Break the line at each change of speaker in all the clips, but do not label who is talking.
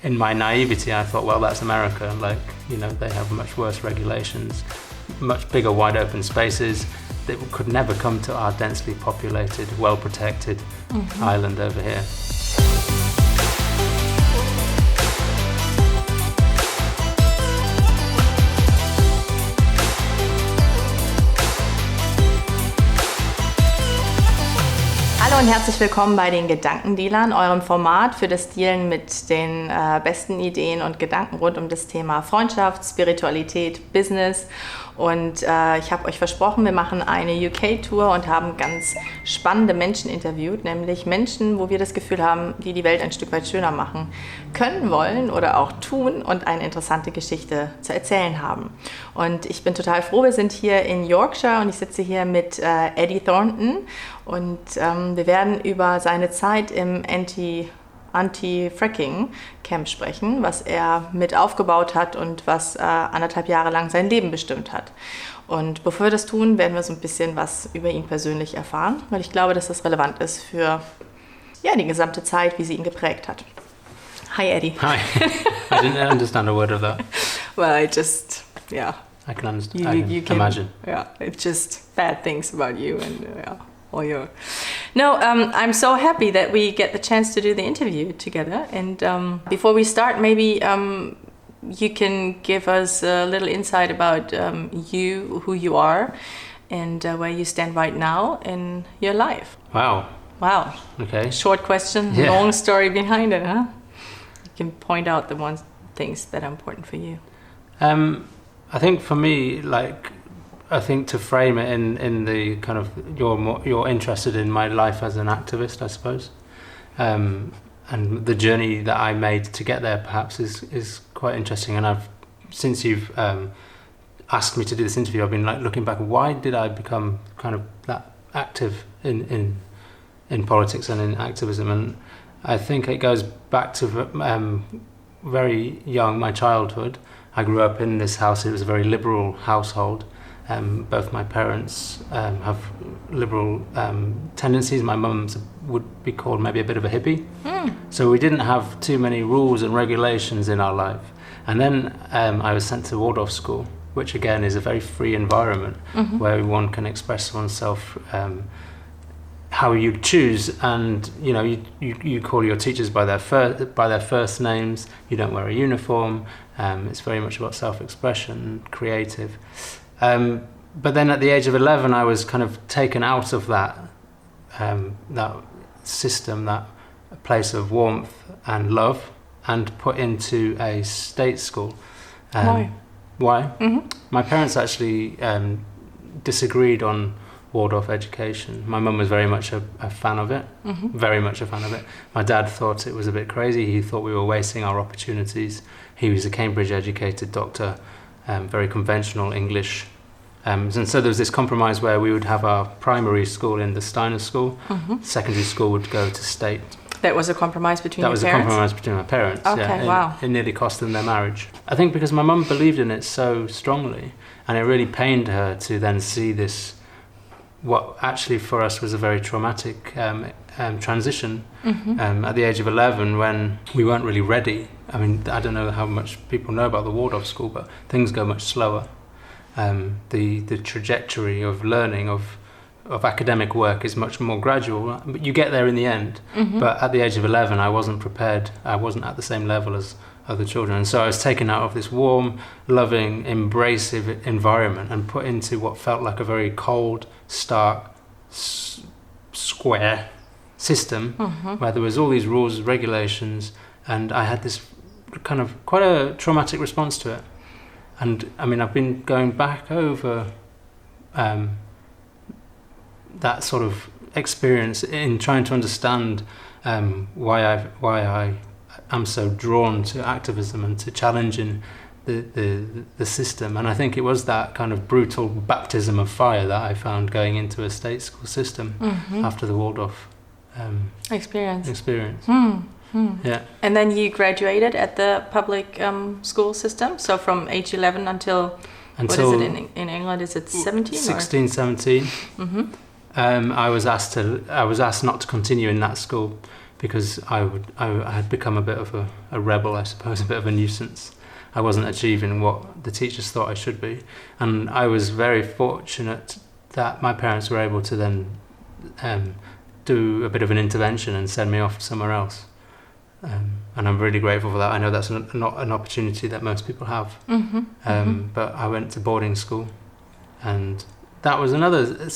in my naivety, I thought, well, that's America. Like, they have much worse regulations, much bigger, wide open spaces that could never come to our densely populated, well-protected island over here.
Hallo und herzlich willkommen bei den Gedankendealern, eurem Format für das Dealen mit den besten Ideen und Gedanken rund um das Thema Freundschaft, Spiritualität, Business. Und ich habe euch versprochen, wir machen eine UK-Tour und haben ganz spannende Menschen interviewt, nämlich Menschen, wo wir das Gefühl haben, die die Welt ein Stück weit schöner machen können, wollen oder auch tun und eine interessante Geschichte zu erzählen haben. Und ich bin total froh, wir sind hier in Yorkshire und ich sitze hier mit Eddie Thornton und wir werden über seine Zeit im Anti Fracking Camp sprechen, was er mit aufgebaut hat und was 1,5 Jahre lang sein Leben bestimmt hat. Und bevor wir das tun, werden wir so ein bisschen was über ihn persönlich erfahren, weil ich glaube, dass das relevant ist für die gesamte Zeit, wie sie ihn geprägt hat. Hi, Eddie.
Hi. I didn't understand a word of that.
Well,
I can understand.
You can
imagine.
Yeah, it's just bad things about you and I'm so happy that we get the chance to do the interview together. And before we start, maybe you can give us a little insight about you, who you are, and where you stand right now in your life.
Wow. Okay.
Short question, long story behind it, huh? You can point out the things that are important for you.
I think for me, to frame it in the kind of you're interested in my life as an activist, I suppose, and the journey that I made to get there perhaps is quite interesting. And since you've asked me to do this interview, I've been looking back. Why did I become kind of that active in politics and in activism? And I think it goes back to very young, my childhood. I grew up in this house. It was a very liberal household. Both my parents have liberal tendencies. My mum would be called maybe a bit of a hippie. So we didn't have too many rules and regulations in our life. And then I was sent to Waldorf school, which again is a very free environment where one can express oneself how you choose. And you call your teachers by their first names. You don't wear a uniform. It's very much about self-expression, creative. But then at the age of 11, I was kind of taken out of that system, that place of warmth and love, and put into a state school.
Why?
Mm-hmm. My parents actually disagreed on Waldorf education. My mum was very much a fan of it, very much a fan of it. My dad thought it was a bit crazy. He thought we were wasting our opportunities. He was a Cambridge-educated doctor. Very conventional English. And so there was this compromise where we would have our primary school in the Steiner school, secondary school would go to state.
That was a compromise between your parents?
That was a compromise between my parents,
Okay, wow.
It nearly cost them their marriage. I think because my mum believed in it so strongly, and it really pained her to then see this, what actually for us was a very traumatic transition at the age of 11 when we weren't really ready. I mean, I don't know how much people know about the Waldorf school, but things go much slower. The trajectory of learning, of academic work is much more gradual, but you get there in the end. But at the age of 11, I wasn't prepared. I wasn't at the same level as other children. And so I was taken out of this warm, loving, embracive environment and put into what felt like a very cold, stark, square system where there was all these rules, regulations, and I had this kind of quite a traumatic response to it. And I mean, I've been going back over that sort of experience in trying to understand why I am so drawn to activism and to challenging the system. And I think it was that kind of brutal baptism of fire that I found going into a state school system after the Waldorf experience. Yeah.
And then you graduated at the public school system. So from age 11 until what is it in England? Is it 17?
16, 17. I was asked not to continue in that school because I had become a bit of a rebel, I suppose, a bit of a nuisance. I wasn't achieving what the teachers thought I should be, and I was very fortunate that my parents were able to then do a bit of an intervention and send me off somewhere else. And I'm really grateful for that. I know that's not an opportunity that most people have. But I went to boarding school, and that was another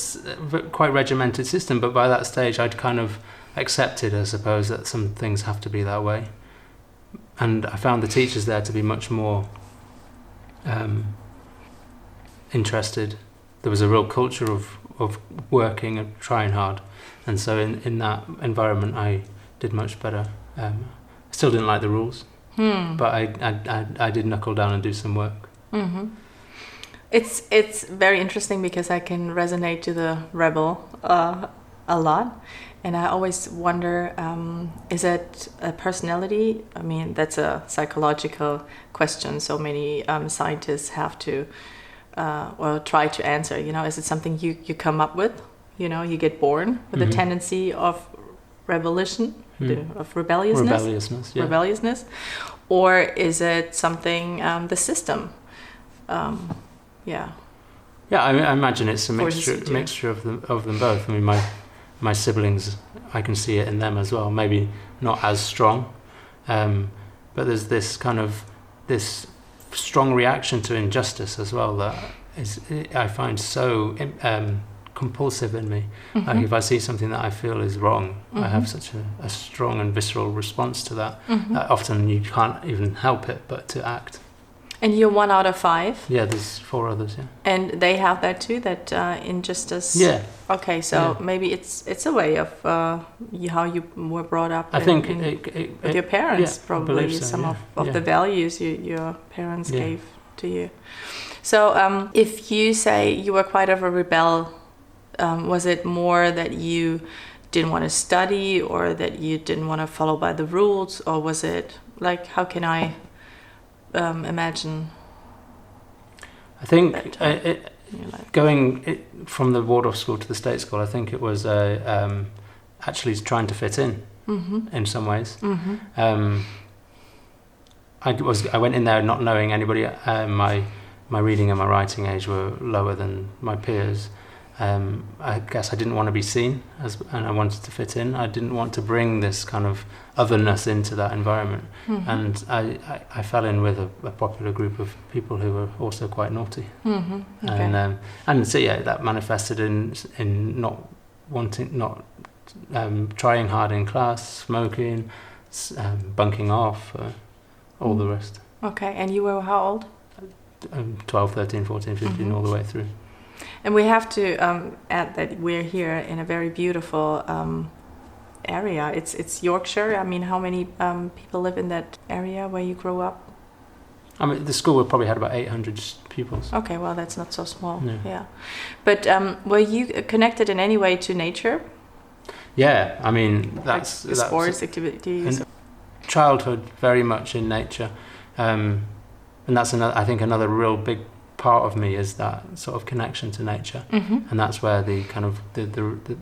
quite regimented system. But by that stage, I'd kind of accepted, I suppose, that some things have to be that way. And I found the teachers there to be much more interested. There was a real culture of working and trying hard. And so in that environment, I did much better. I still didn't like the rules, but I did knuckle down and do some work.
It's very interesting because I can resonate to the rebel a lot, and I always wonder, is it a personality? I mean, that's a psychological question. So many scientists have to or try to answer. Is it something you come up with? You get born with a tendency of of rebelliousness, or is it something the system?
I imagine it's a mixture of them both. I mean, my siblings, I can see it in them as well. Maybe not as strong, but there's this strong reaction to injustice as well that I find so compulsive in me. Like if I see something that I feel is wrong, I have such a strong and visceral response to that that often you can't even help it but to act.
And you're 1 out of 5?
Yeah, there's 4 others, yeah.
And they have that too, that injustice?
Yeah.
Okay, so maybe it's a way of how you were brought up.
I think
with your parents, probably
so,
some of the values your parents gave to you. So if you say you were quite of a rebel, was it more that you didn't want to study, or that you didn't want to follow by the rules, or was it like, how can I imagine?
I think going from the Waldorf school to the state school, I think it was actually trying to fit in some ways. I went in there not knowing anybody. My reading and my writing age were lower than my peers. I guess I didn't want to be seen, and I wanted to fit in. I didn't want to bring this kind of otherness into that environment. And I fell in with a popular group of people who were also quite naughty. Okay. And so that manifested in not trying hard in class, smoking, bunking off, all the rest.
Okay, and you were how old?
12, 13, 14, 15, all the way through.
And we have to add that we're here in a very beautiful area. It's Yorkshire. I mean, how many people live in that area where you grew up?
I mean, the school probably had about 800 pupils.
Okay, well, that's not so small.
No.
Yeah. But were you connected in any way to nature?
Yeah, I mean, that's
sports activities.
Childhood, very much in nature. And that's another real big part of me is that sort of connection to nature, and that's where the kind of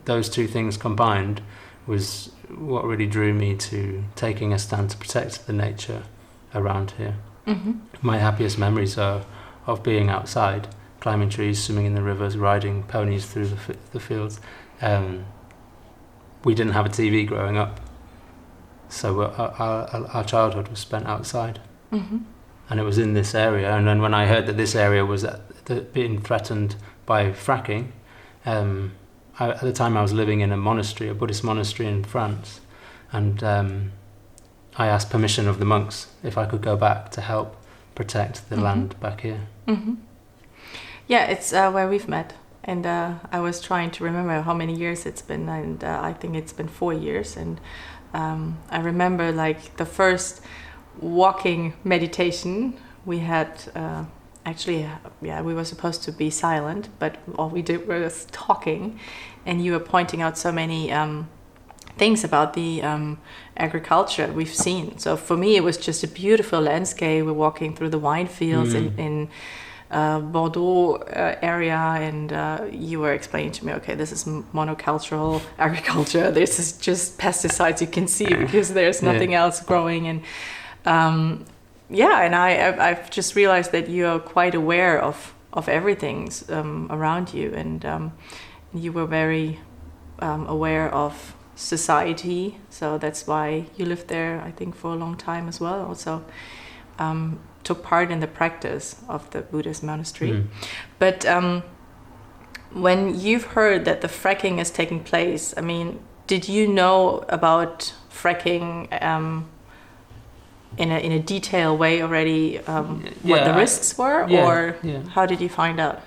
those two things combined was what really drew me to taking a stand to protect the nature around here. My happiest memories are of being outside, climbing trees, swimming in the rivers, riding ponies through the fields. We didn't have a TV growing up, so our childhood was spent outside. And it was in this area. And then when I heard that this area was being threatened by fracking, at the time I was living in a Buddhist monastery in France, and I asked permission of the monks if I could go back to help protect the land back here.
Yeah, it's where we've met. And I was trying to remember how many years it's been, and I think it's been 4 years. And I remember like the first walking meditation we had, we were supposed to be silent, but all we did was talking, and you were pointing out so many things about the agriculture we've seen. So for me it was just a beautiful landscape. We're walking through the wine fields in Bordeaux area, and you were explaining to me, okay, this is monocultural agriculture. This is just pesticides you can see because there's nothing else growing. And and I've just realized that you are quite aware of everything around you, and you were very aware of society. So that's why you lived there, I think, for a long time as well. Also took part in the practice of the Buddhist monastery. But when you've heard that the fracking is taking place, I mean, did you know about fracking in a detailed way already, what the risks were, or how did you find out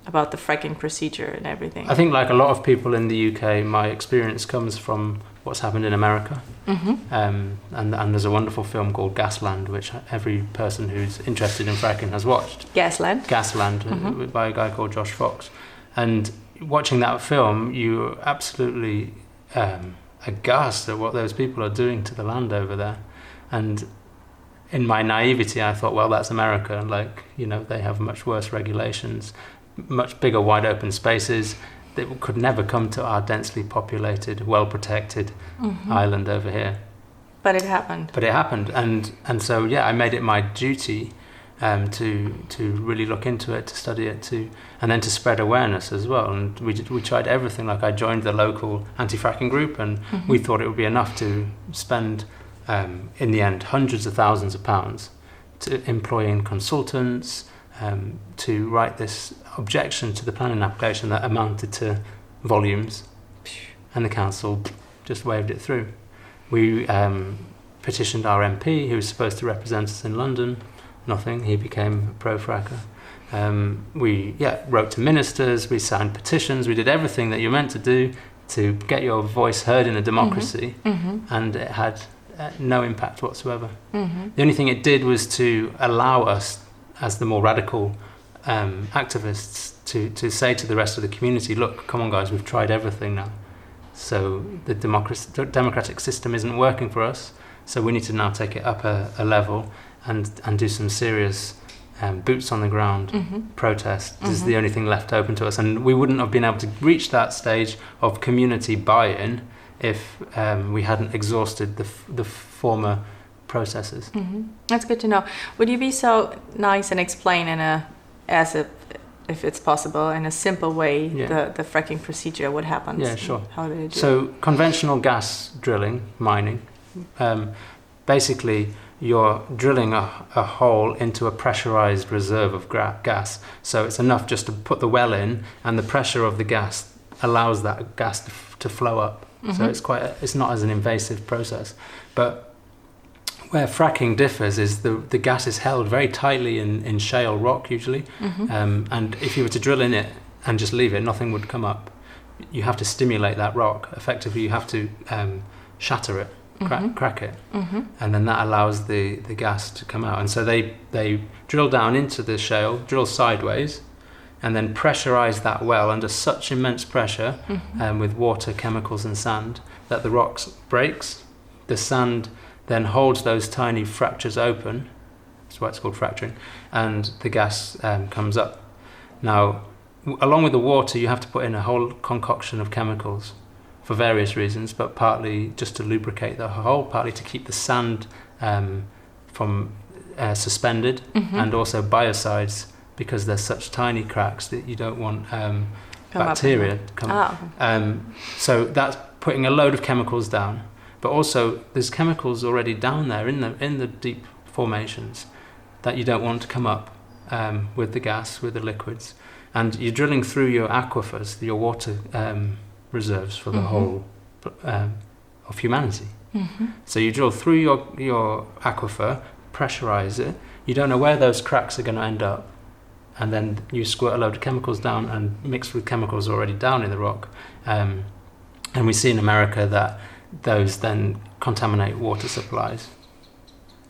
about the fracking procedure and everything?
I think, like a lot of people in the UK, my experience comes from what's happened in America. And there's a wonderful film called Gasland, which every person who's interested in fracking has watched.
Gasland,
by a guy called Josh Fox. And watching that film, you're absolutely aghast at what those people are doing to the land over there. And in my naivety, I thought, well, that's America. Like, you know, they have much worse regulations, much bigger, wide open spaces. That could never come to our densely populated, well-protected island over here.
But it happened. And so, I made it my duty to really look into it, to study it, and then to spread awareness as well. And we tried everything. Like, I joined the local anti-fracking group, and we thought it would be enough to spend, in the end, hundreds of thousands of pounds to employing consultants, to write this objection to the planning application that amounted to volumes, and the council just waved it through. We petitioned our MP, who was supposed to represent us in London. Nothing. He became a pro-fracker. We wrote to ministers, we signed petitions, we did everything that you're meant to do to get your voice heard in a democracy, and it had no impact whatsoever. The only thing it did was to allow us, as the more radical activists, to say to the rest of the community, look, come on guys, we've tried everything now. So the democratic system isn't working for us, so we need to now take it up a level and do some serious boots on the ground protest. This is the only thing left open to us, and we wouldn't have been able to reach that stage of community buy-in if we hadn't exhausted the former processes. That's good to know. Would you be so nice and explain if it's possible, in a simple way, the fracking procedure, what happens?
Yeah, sure.
How do they do
So conventional gas drilling, mining, basically you're drilling a hole into a pressurized reserve of gas. So it's enough just to put the well in, and the pressure of the gas allows that gas to flow up. So it's not as an invasive process. But where fracking differs is the gas is held very tightly in shale rock usually, and if you were to drill in it and just leave it, nothing would come up. You have to stimulate that rock. Effectively, you have to shatter it, crack it, and then that allows the gas to come out. And so they drill down into the shale, drill sideways, and then pressurize that well under such immense pressure with water, chemicals and sand that the rock breaks. The sand then holds those tiny fractures open, that's why it's called fracturing, and the gas comes up. Now, along with the water, you have to put in a whole concoction of chemicals for various reasons, but partly just to lubricate the hole, partly to keep the sand from suspended, and also biocides, because there's such tiny cracks that you don't want bacteria to come up. So that's putting a load of chemicals down. But also, there's chemicals already down there in the deep formations that you don't want to come up with the gas, with the liquids. And you're drilling through your aquifers, your water reserves for the whole of humanity. So you drill through your aquifer, pressurize it. You don't know where those cracks are going to end up. And then you squirt a load of chemicals down and mix with chemicals already down in the rock. And we see in America that those then contaminate water supplies.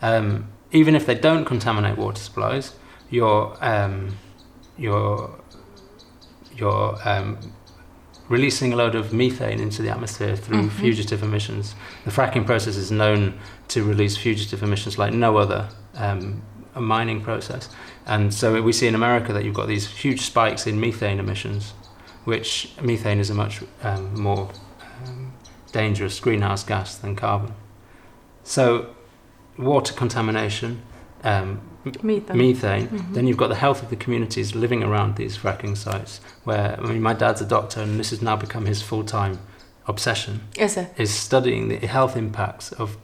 Even if they don't contaminate water supplies, you're releasing a load of methane into the atmosphere through fugitive emissions. The fracking process is known to release fugitive emissions like no other a mining process. And so we see in America that you've got these huge spikes in methane emissions, which methane is a much more dangerous greenhouse gas than carbon. So water contamination, methane, then you've got the health of the communities living around these fracking sites, where, I mean, my dad's a doctor and this has now become his full-time obsession, is studying the health impacts of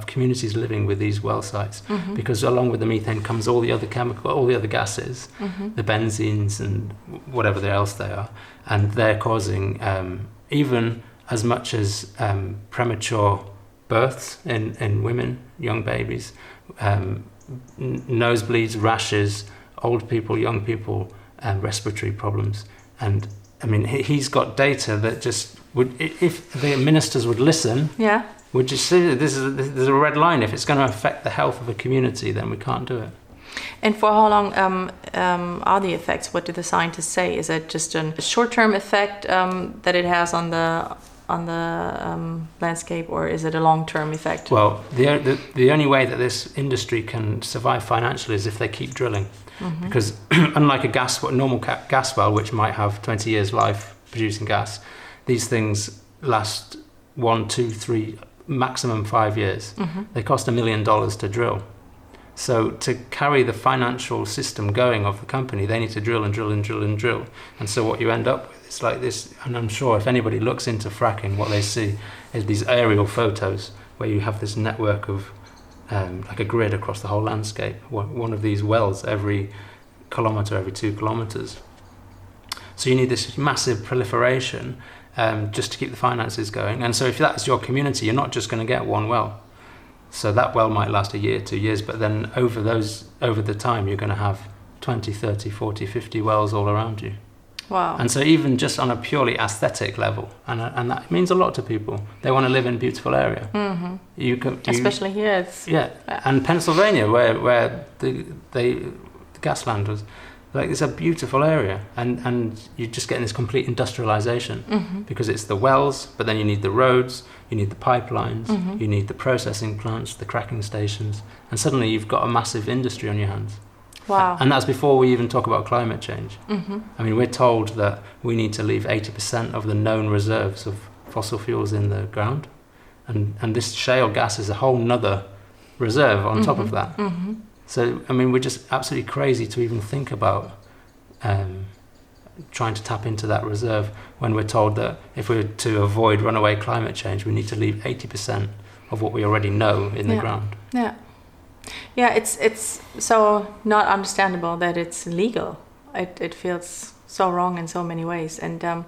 communities living with these well sites, because along with the methane comes all the other gases, the benzenes and whatever else they are, and they're causing even as much as premature births in women, young babies, nosebleeds, rashes, old people, young people, respiratory problems. And I mean, he's got data that just would, if the ministers would listen, would just say there's a red line. If it's going to affect the health of a community, then we can't do it.
And for how long are the effects? What do the scientists say? Is it just a short-term effect that it has on the landscape, or is it a long-term effect?
Well, the only way that this industry can survive financially is if they keep drilling, because unlike a normal gas well, which might have 20 years life producing gas, these things last 1, 2, 3, maximum 5 years. They cost $1 million to drill. So to carry the financial system going of the company, they need to drill and drill and drill and drill. And so what you end up with is like this, and I'm sure if anybody looks into fracking, what they see is these aerial photos where you have this network of, like a grid across the whole landscape, one of these wells every kilometre, every 2 kilometres. So you need this massive proliferation just to keep the finances going. And so if that's your community, you're not just going to get one well. So that well might last a year, 2 years, but then over the time, you're going to have 20, 30, 40, 50 wells all around you.
Wow.
And so even just on a purely aesthetic level, and that means a lot to people. They want to live in a beautiful area.
Especially here.
And Pennsylvania, where the gasland was, like, it's a beautiful area, and you're just getting this complete industrialization, because it's the wells, but then you need the roads, you need the pipelines, you need the processing plants, the cracking stations, and suddenly you've got a massive industry on your hands.
Wow.
And that's before we even talk about climate change. I mean, we're told that we need to leave 80% of the known reserves of fossil fuels in the ground, and this shale gas is a whole nother reserve on top of that. So, I mean, we're just absolutely crazy to even think about trying to tap into that reserve when we're told that if we're to avoid runaway climate change, we need to leave 80% of what we already know in the ground.
Yeah, it's so not understandable that it's legal. It feels so wrong in so many ways. And I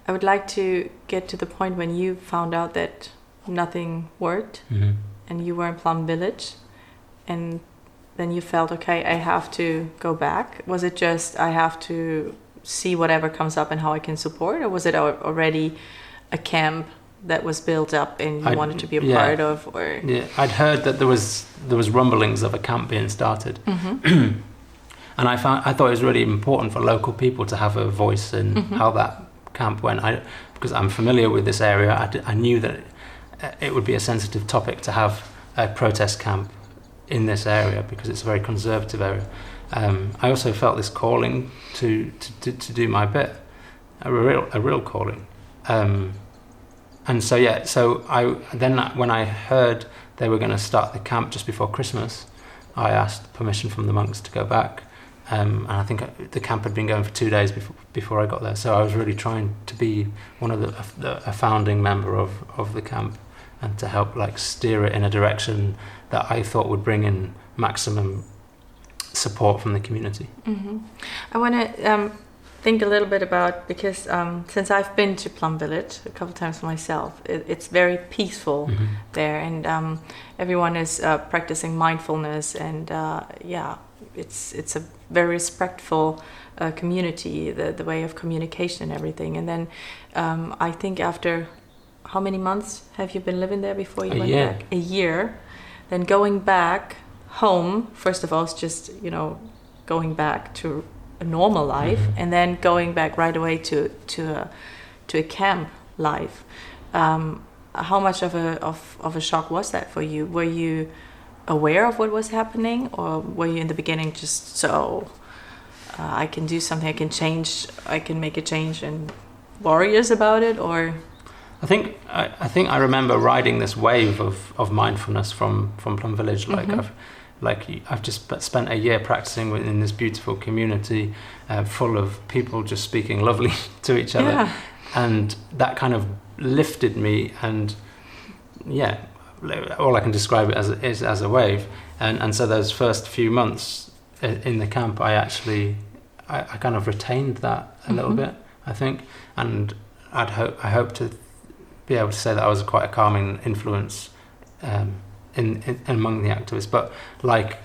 would like to get to the point when you found out that nothing worked, and you were in Plum Village, and then you felt, okay, I have to go back. Was it just I have to see whatever comes up and how I can support, or was it already a camp that was built up and you wanted to be a part of? Or
I'd heard that there was rumblings of a camp being started, and I thought it was really important for local people to have a voice in how that camp went. Because I'm familiar with this area, I knew that it would be a sensitive topic to have a protest camp in this area, because it's a very conservative area. I also felt this calling to do my bit, a real calling. And so when I heard they were going to start the camp just before Christmas, I asked permission from the monks to go back. And I think the camp had been going for 2 days before I got there. So I was really trying to be one of a founding member of the camp, and to help like steer it in a direction that I thought would bring in maximum support from the community.
I want to think a little bit about, because since I've been to Plum Village a couple times myself, it's very peaceful there, and everyone is practicing mindfulness, and it's a very respectful community, the way of communication and everything. And then I think after how many months have you been living there before you went back? A year. Then going back home, first of all, it's just, going back to a normal life, and then going back right away to a camp life. How much of a shock was that for you? Were you aware of what was happening, or were you in the beginning just so I can do something, I can make a change and warriors about it? Or
I think I remember riding this wave of mindfulness from Plum Village. I've just spent a year practicing within this beautiful community full of people just speaking lovely to each other, and that kind of lifted me. And all I can describe it as a wave. And so those first few months in the camp, I kind of retained that a little bit, I think, and I hope to be able to say that I was quite a calming influence in among the activists. But like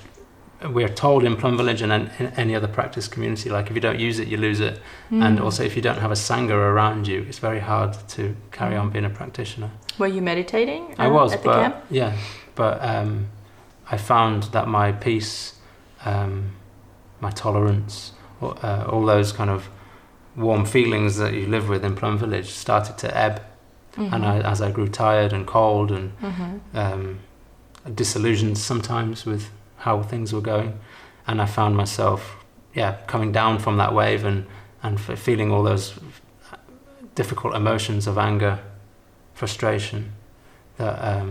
we're told in Plum Village and in any other practice community, like if you don't use it, you lose it. And also if you don't have a sangha around you, it's very hard to carry on being a practitioner.
Were you meditating
I was,
at the camp?
Yeah, but I found that my peace, my tolerance, all those kind of warm feelings that you live with in Plum Village started to ebb. And as I grew tired and cold and disillusioned sometimes with how things were going, and I found myself coming down from that wave and feeling all those difficult emotions of anger, frustration, that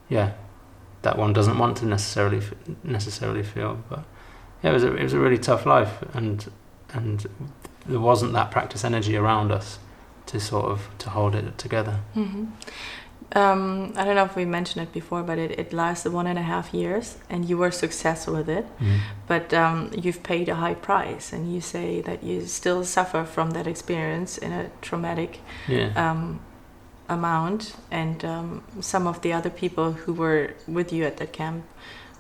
that one doesn't want to necessarily feel. But it was a really tough life, and there wasn't that practice energy around us to hold it together.
I don't know if we mentioned it before, but it lasted 1.5 years, and you were successful with it. But you've paid a high price, and you say that you still suffer from that experience in a traumatic amount. And some of the other people who were with you at that camp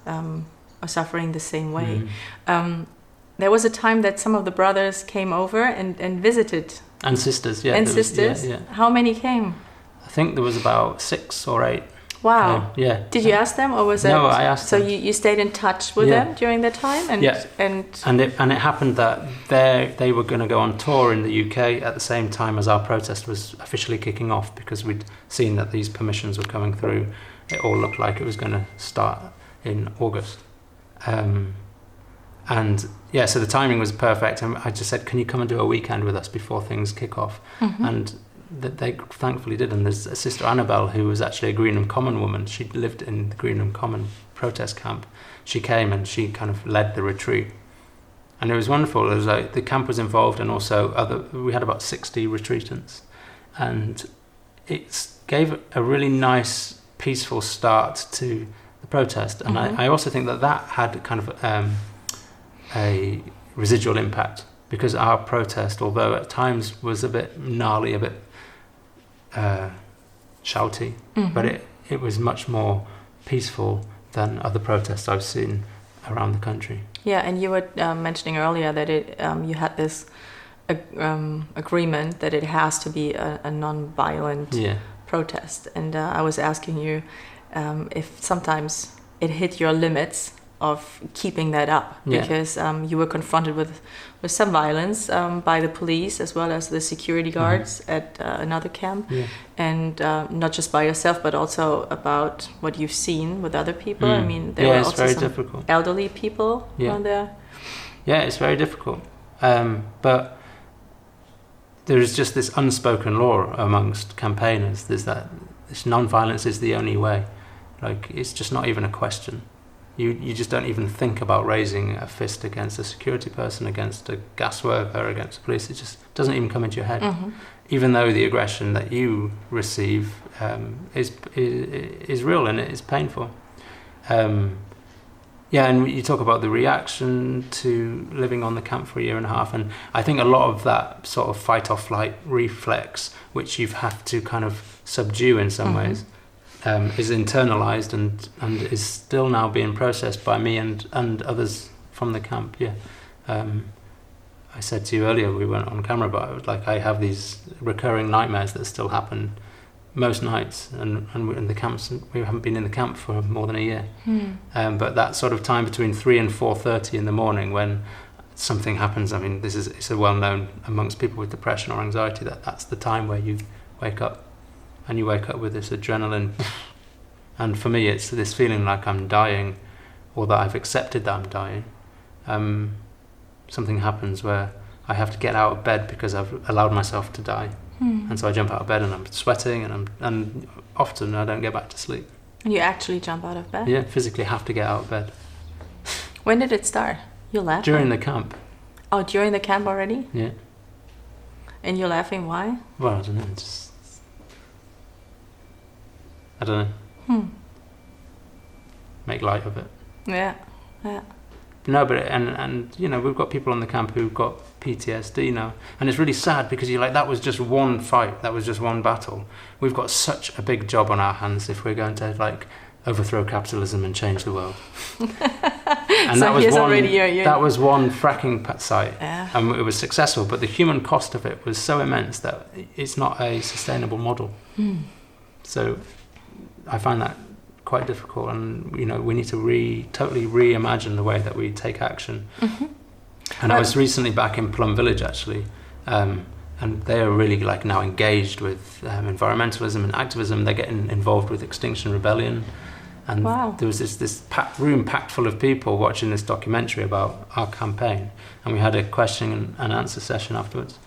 are suffering the same way. There was a time that some of the brothers came over and visited.
And sisters,
Yeah. How many came?
I think there was about 6 or 8.
Wow. Did you ask them, or was it?
No, I asked them.
So you stayed in touch with them during that time, and
it happened that they were going to go on tour in the UK at the same time as our protest was officially kicking off, because we'd seen that these permissions were coming through. It all looked like it was going to start in August. So the timing was perfect, and I just said, can you come and do a weekend with us before things kick off? And they thankfully did. And there's a sister, Annabelle, who was actually a Greenham Common woman. She lived in the Greenham Common protest camp. She came and she kind of led the retreat, and it was wonderful. It was like the camp was involved, and also we had about 60 retreatants, and it gave a really nice, peaceful start to the protest. And I also think that had kind of a residual impact, because our protest, although at times was a bit gnarly, a bit shouty, but it was much more peaceful than other protests I've seen around the country. Yeah,
and you were mentioning earlier that you had this agreement that it has to be a non-violent protest, and I was asking you if sometimes it hit your limits of keeping that up, because you were confronted with some violence by the police as well as the security guards at another camp, and not just by yourself, but also about what you've seen with other people. I mean, there were also some difficult elderly people around there.
Yeah, it's very difficult. But there is just this unspoken law amongst campaigners. There's that this non-violence is the only way. Like, it's just not even a question. You just don't even think about raising a fist against a security person, against a gas worker, against the police. It just doesn't even come into your head. Even though the aggression that you receive is real and it is painful. And you talk about the reaction to living on the camp for 1.5 years, and I think a lot of that sort of fight or flight reflex, which you've had to kind of subdue in some ways, is internalized and is still now being processed by me and others from the camp. I said to you earlier, we weren't on camera, but I was like, I have these recurring nightmares that still happen most nights, and we're in the camps. We haven't been in the camp for more than 1 year. But that sort of time between 3 and 4:30 in the morning when something happens, I mean, it's a well known amongst people with depression or anxiety that's the time where you wake up. And you wake up with this adrenaline And for me, it's this feeling like I'm dying, or that I've accepted that I'm dying. Something happens where I have to get out of bed because I've allowed myself to die. And so I jump out of bed and I'm sweating, and often I don't get back to sleep.
And you actually jump out of bed?
Yeah, physically have to get out of bed.
When did it start? You're laughing?
During the camp.
Oh, during the camp already?
Yeah.
And you're laughing, why?
Well, I don't know, I don't know. Make light of it.
Yeah.
No, but and you know, we've got people on the camp who've got PTSD now, and it's really sad because you're like, that was just one fight, that was just one battle. We've got such a big job on our hands if we're going to like overthrow capitalism and change the world. And
so
that was one fracking site, and it was successful. But the human cost of it was so immense that it's not a sustainable model. So I find that quite difficult, and you know, we need to totally reimagine the way that we take action. And I was recently back in Plum Village actually, and they are really like now engaged with environmentalism and activism. They're getting involved with Extinction Rebellion, and there was this room packed full of people watching this documentary about our campaign, and we had a question and answer session afterwards.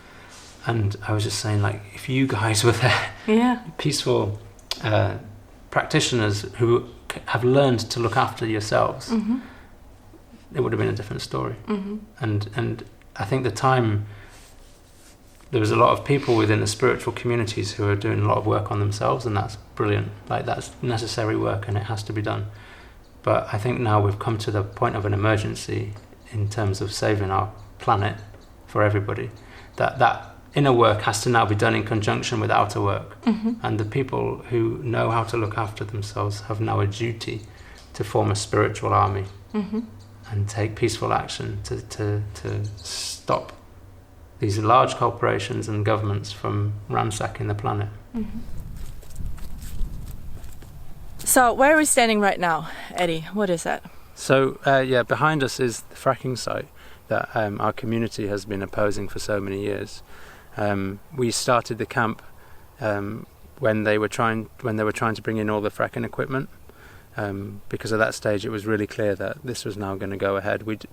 And I was just saying, like, if you guys were there, peaceful practitioners who have learned to look after yourselves, it would have been a different story. And I think there was a lot of people within the spiritual communities who are doing a lot of work on themselves, and that's brilliant. Like, that's necessary work and it has to be done. But I think now we've come to the point of an emergency in terms of saving our planet for everybody. That inner work has to now be done in conjunction with outer work. And the people who know how to look after themselves have now a duty to form a spiritual army and take peaceful action to stop these large corporations and governments from ransacking the planet.
So where are we standing right now, Eddie? What is that?
So behind us is the fracking site that our community has been opposing for so many years. We started the camp when they were trying to bring in all the fracking equipment, because at that stage it was really clear that this was now going to go ahead. We'd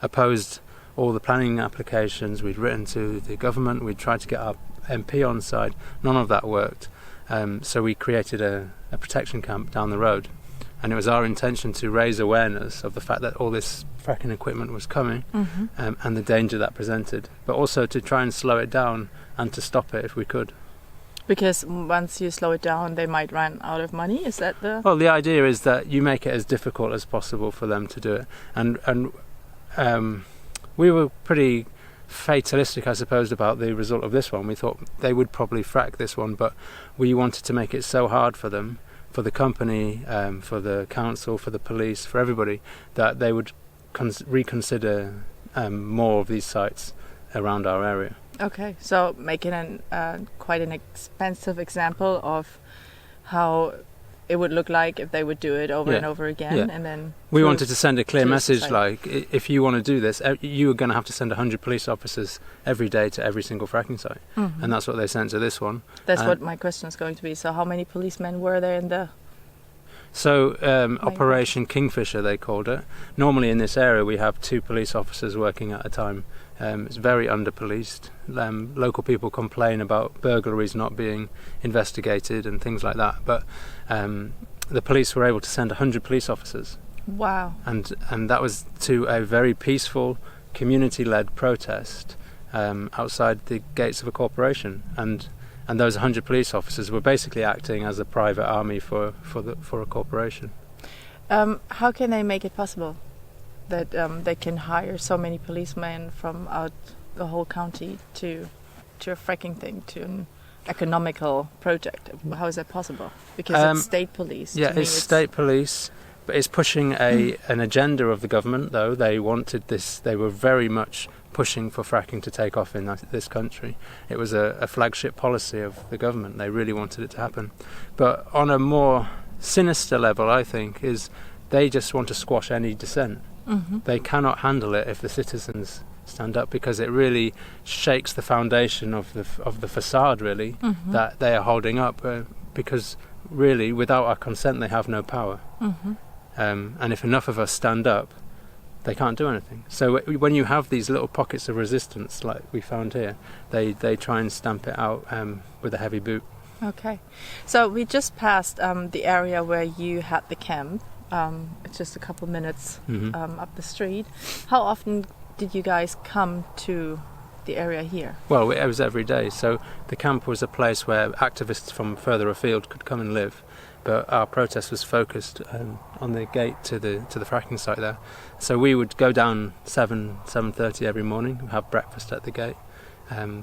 opposed all the planning applications. We'd written to the government. We'd tried to get our MP on side. None of that worked. So we created a protection camp down the road, and it was our intention to raise awareness of the fact that all this fracking equipment was coming, and the danger that presented, but also to try and slow it down and to stop it if we could.
Because once you slow it down, they might run out of money. Is that the?
Well, the idea is that you make it as difficult as possible for them to do it, and we were pretty fatalistic, I suppose, about the result of this one. We thought they would probably frack this one, but we wanted to make it so hard for them, for the company, for the council, for the police, for everybody, that they would reconsider more of these sites around our area. Okay,
so making quite an expensive example of how it would look like if they would do it over and over again, and then
we wanted to send a clear message, like, if you want to do this, you are going to have to send 100 police officers every day to every single fracking site, and that's what they sent to this one.
That's what my question is going to be. So how many policemen were there in the?
So Operation Kingfisher, they called it. Normally in this area we have 2 police officers working at a time. It's very under-policed. Local people complain about burglaries not being investigated and things like that. But the police were able to send 100 police officers.
Wow.
And that was to a very peaceful, community-led protest outside the gates of a corporation. And those 100 police officers were basically acting as a private army for a corporation.
How can they make it possible that they can hire so many policemen from out the whole county to a fracking thing, to an economical project? How is that possible? Because it's state police.
Yeah, it's state police, but it's pushing an agenda of the government, though. They wanted this, they were very much pushing for fracking to take off in this country. It was a flagship policy of the government. They really wanted it to happen. But on a more sinister level, I think, is they just want to squash any dissent. They cannot handle it if the citizens stand up, because it really shakes the foundation of the facade, really, that they are holding up. Because really, without our consent, they have no power. And if enough of us stand up, they can't do anything. So when you have these little pockets of resistance, like we found here, they try and stamp it out with a heavy boot.
Okay. So we just passed the area where you had the camp. It's just a couple minutes up the street. How often did you guys come to the area here?
Well, it was every day. So the camp was a place where activists from further afield could come and live. But our protest was focused on the gate to the fracking site there. So we would go down 7:30 every morning, have breakfast at the gate.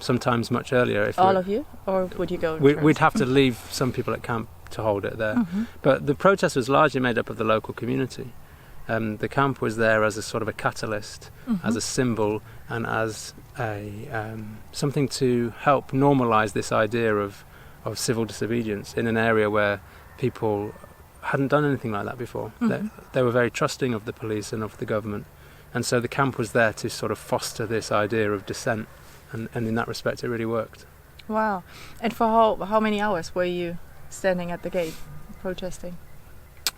Sometimes much earlier. If
all of you, or would you go?
We'd have to leave some people at camp to hold it there. But the protest was largely made up of the local community. The camp was there as a sort of a catalyst, as a symbol, and as a something to help normalise this idea of civil disobedience in an area where people hadn't done anything like that before. They were very trusting of the police and of the government, and so the camp was there to sort of foster this idea of dissent, and in that respect it really worked.
Wow. And for how many hours were you standing at the gate protesting?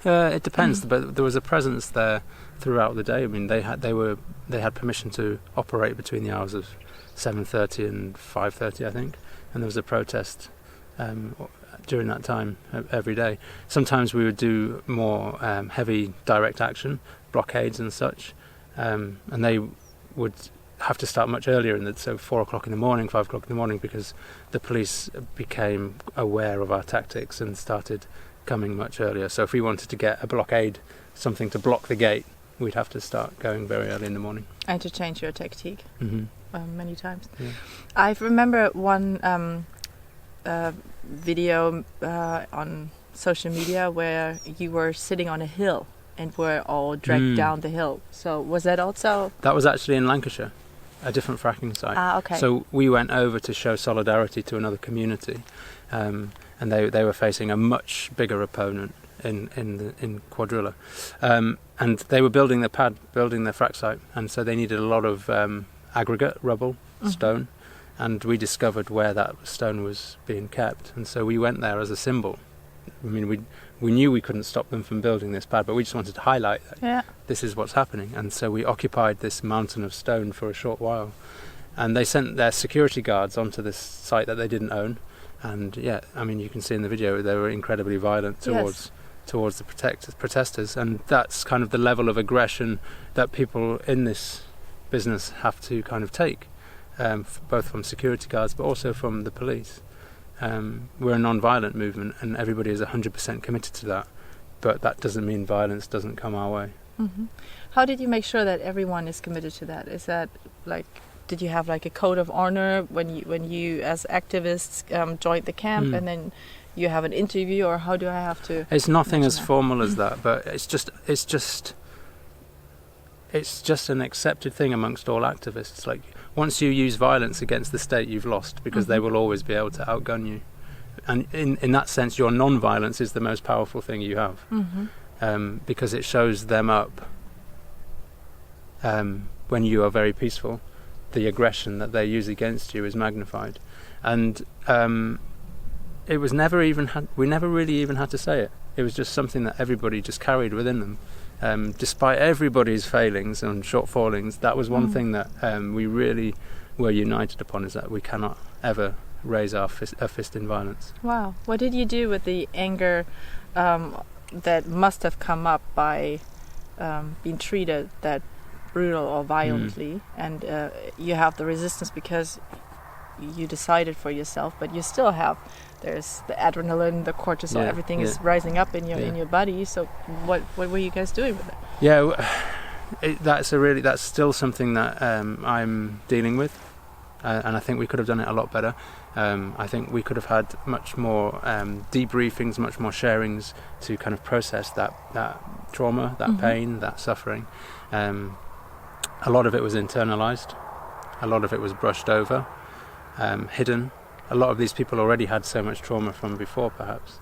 It depends, but there was a presence there throughout the day. I mean, they had permission to operate between the hours of 7:30 and 5:30, I think, and there was a protest during that time every day. Sometimes we would do more heavy direct action, blockades and such, and they would have to start much earlier, so 4 o'clock in the morning, 5 o'clock in the morning, because the police became aware of our tactics and started coming much earlier. So if we wanted to get a blockade, something to block the gate, we'd have to start going very early in the morning.
And to change your tactique many times.
Yeah.
I remember one video on social media where you were sitting on a hill and were all dragged down the hill. So was that also? That
was actually in Lancashire, a different fracking site.
Okay.
So we went over to show solidarity to another community, and they were facing a much bigger opponent in Quadrilla, and they were building their frack site, and so they needed a lot of aggregate rubble, stone. And we discovered where that stone was being kept, and so we went there as a symbol. I mean, we knew we couldn't stop them from building this pad, but we just wanted to highlight that this is what's happening. And so we occupied this mountain of stone for a short while, and they sent their security guards onto this site that they didn't own. And I mean, you can see in the video they were incredibly violent towards the protesters, and that's kind of the level of aggression that people in this business have to kind of take. Both from security guards but also from the police. We're a non-violent movement and everybody is 100% committed to that, but that doesn't mean violence doesn't come our way.
How did you make sure that everyone is committed to that? Is that like, did you have like a code of honor when you as activists joined the camp, and then you have an interview, or how do I have to?
It's nothing as formal as that, but it's just an accepted thing amongst all activists. Like, once you use violence against the state, you've lost, because they will always be able to outgun you. And in that sense, your non-violence is the most powerful thing you have, because it shows them up. When you are very peaceful, the aggression that they use against you is magnified. And it was we never really even had to say it. It was just something that everybody just carried within them. Despite everybody's failings and shortfallings, that was one thing that we really were united upon, is that we cannot ever raise our fist in violence.
Wow. What did you do with the anger that must have come up by being treated that brutal or violently, and you have the resistance because you decided for yourself, but you still have, there's the adrenaline, the cortisol, everything is rising up in your body. So what were you guys doing with it? That's still something that I'm dealing with, and I think we could have done it a lot better. I think we could have had much more debriefings, much more sharings to kind of process that trauma, that pain, that suffering. A lot of it was internalized, a lot of it was brushed over, hidden. A lot of these people already had so much trauma from before, perhaps.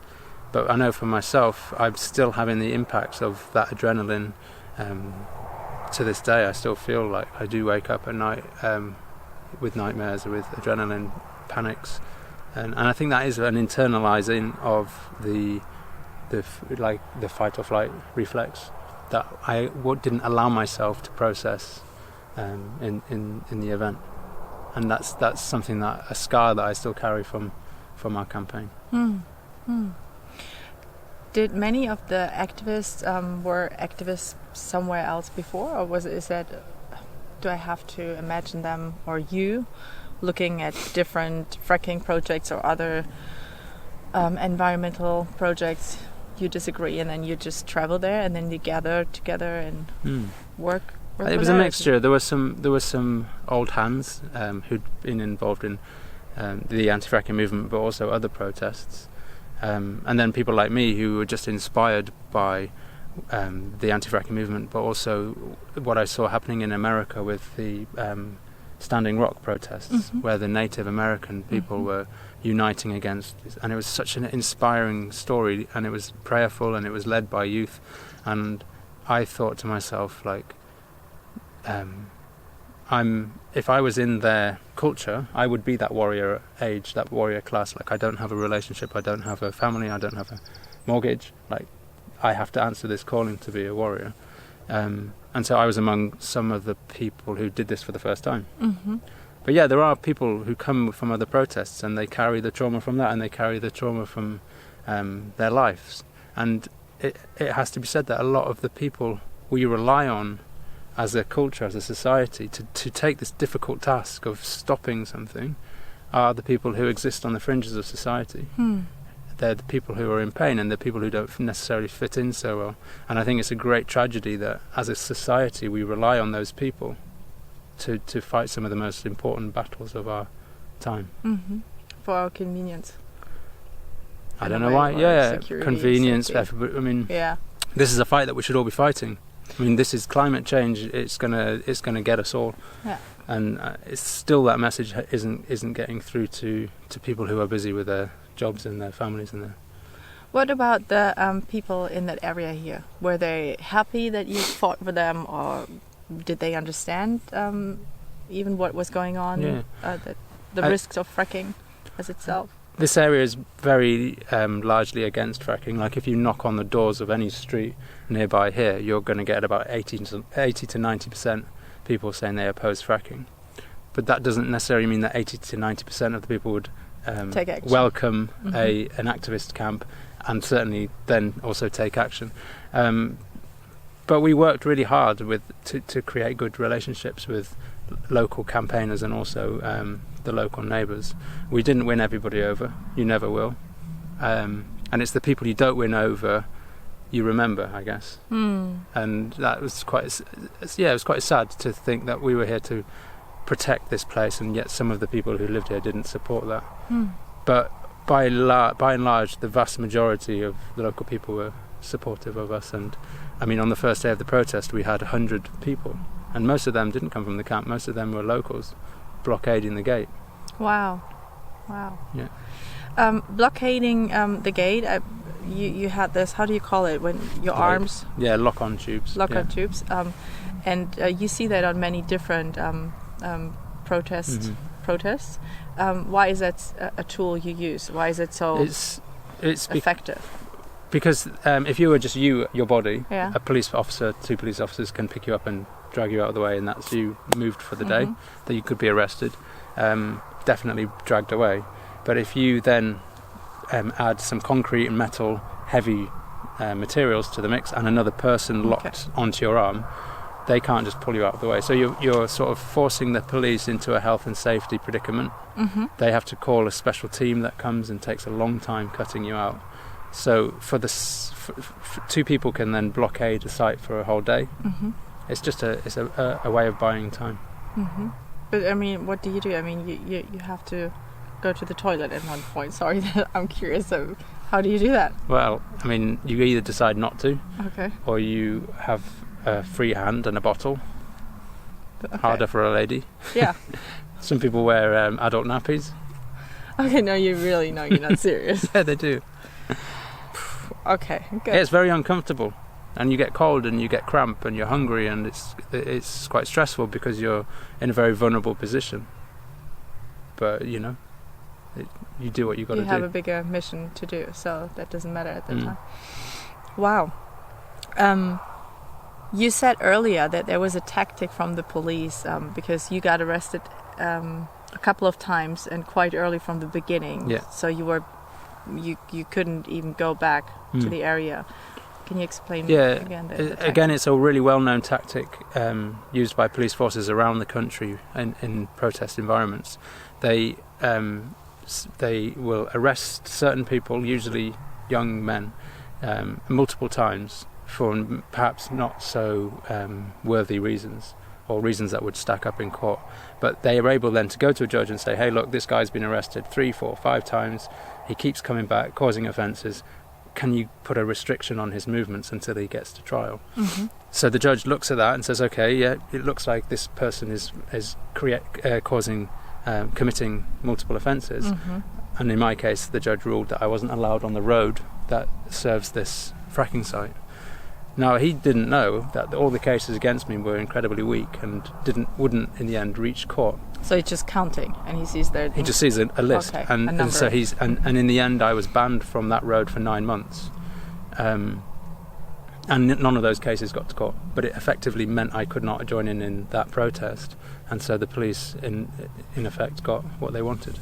But I know for myself, I'm still having the impacts of that adrenaline. To this day, I still feel like I do wake up at night with nightmares, with adrenaline panics. And I think that is an internalizing of the
the fight or flight reflex that I didn't allow myself to process in the event, and that's something a scar that I still carry from our campaign.
Did many of the activists were activists somewhere else before, or do I have to imagine them or you looking at different fracking projects or other environmental projects you disagree, and then you just travel there and then you gather together and work?
It was a mixture. There were some old hands who'd been involved in the Anti Fracking movement, but also other protests, and then people like me who were just inspired by the Anti Fracking movement, but also what I saw happening in America with the Standing Rock protests, where the Native American people were uniting against this. And it was such an inspiring story, and it was prayerful, and it was led by youth. And I thought to myself, like, if I was in their culture, I would be that warrior age, that warrior class. Like, I don't have a relationship, I don't have a family, I don't have a mortgage. Like, I have to answer this calling to be a warrior. And so I was among some of the people who did this for the first time. But yeah, there are people who come from other protests, and they carry the trauma from that, and they carry the trauma from their lives. And it has to be said that a lot of the people we rely on as a culture, as a society, to take this difficult task of stopping something are the people who exist on the fringes of society. They're the people who are in pain, and the people who don't necessarily fit in so well. And I think it's a great tragedy that as a society we rely on those people to fight some of the most important battles of our time.
For our convenience.
I don't know why. Yeah, convenience. Everybody, I mean, this is a fight that we should all be fighting. I mean, this is climate change. It's gonna get us all. Yeah. And it's still that message isn't getting through to people who are busy with their jobs and their families and their.
What about the people in that area here? Were they happy that you fought for them, or did they understand even what was going on? The risks of fracking as itself.
This area is very largely against fracking. Like, if you knock on the doors of any street nearby here, you're going to get about 80 to 90% people saying they oppose fracking. But that doesn't necessarily mean that 80 to 90% of the people would welcome an activist camp, and certainly then also take action. But we worked really hard to create good relationships with local campaigners and also the local neighbours. We didn't win everybody over. You never will. And it's the people you don't win over you remember, I guess. And that was quite sad to think that we were here to protect this place, and yet some of the people who lived here didn't support that. But by and large, the vast majority of the local people were supportive of us. And I mean, on the first day of the protest, we had 100 people, and most of them didn't come from the camp. Most of them were locals blockading the gate.
Wow.
Yeah.
Blockading the gate. You had this. How do you call it when your arms?
Yeah, lock-on tubes.
Lock-on tubes. And you see that on many different protests. Why is that a tool you use? Why is it so effective?
Because if you were just your body, a police officer, 2 police officers can pick you up and drag you out of the way, and that's you moved for the day. That you could be arrested, definitely dragged away. But if you then add some concrete and metal, heavy materials to the mix, and another person locked onto your arm, they can't just pull you out of the way. So you're sort of forcing the police into a health and safety predicament. They have to call a special team that comes and takes a long time cutting you out. So for 2 people can then blockade a site for a whole day. It's just a way of buying time.
But I mean, what do you do? I mean, you have to go to the toilet at one point. Sorry, I'm curious. So how do you do that?
Well, I mean, you either decide not to, or you have a free hand and a bottle. Harder for a lady.
Yeah.
Some people wear adult nappies.
Okay, no, you really know you're not serious.
Yeah, they do.
Okay, good.
Yeah, it's very uncomfortable, and you get cold and you get cramp and you're hungry, and it's quite stressful because you're in a very vulnerable position. But
you do what you got to do.
You have a bigger mission to do, so that doesn't matter at that time. Wow. You said earlier that there was a tactic from the police because you got arrested a couple of times and quite early from the beginning.
Yeah.
So you couldn't even go back to the area. Can you explain again?
Again, it's a really well-known tactic used by police forces around the country in protest environments. They will arrest certain people, usually young men, multiple times for perhaps not so worthy reasons, or reasons that would stack up in court. But they are able then to go to a judge and say, hey, look, this guy's been arrested 3, 4, 5 times. He keeps coming back, causing offences. Can you put a restriction on his movements until he gets to trial? Mm-hmm. So the judge looks at that and says, okay, yeah, it looks like this person is committing multiple offences. Mm-hmm. And in my case, the judge ruled that I wasn't allowed on the road that serves this fracking site. Now, he didn't know that all the cases against me were incredibly weak and wouldn't in the end reach court.
So he's just counting, and he sees there.
He just sees a list,
okay,
and so and in the end, I was banned from that road for 9 months, and none of those cases got to court. But it effectively meant I could not join in that protest, and so the police, in effect, got what they wanted.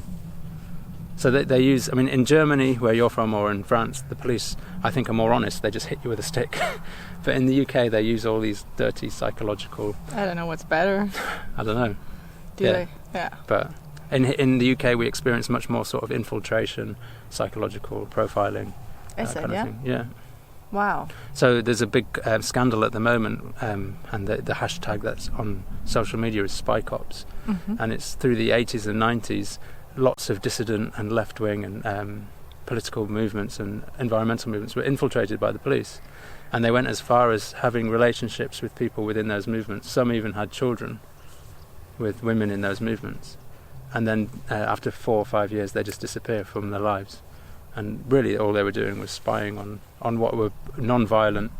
So they use, I mean, in Germany, where you're from, or in France, the police, I think, are more honest. They just hit you with a stick. But in the UK, they use all these dirty psychological...
I don't know what's better.
I don't know.
Do they? Yeah.
But in the UK, we experience much more sort of infiltration, psychological profiling.
Is it,
kind of thing. Yeah.
Wow.
So there's a big scandal at the moment, and the hashtag that's on social media is Spike Ops. Mm-hmm. And it's through the 80s and 90s, lots of dissident and left-wing and political movements and environmental movements were infiltrated by the police. And they went as far as having relationships with people within those movements. Some even had children with women in those movements. And then after 4 or 5 years, they just disappear from their lives. And really all they were doing was spying on what were non-violent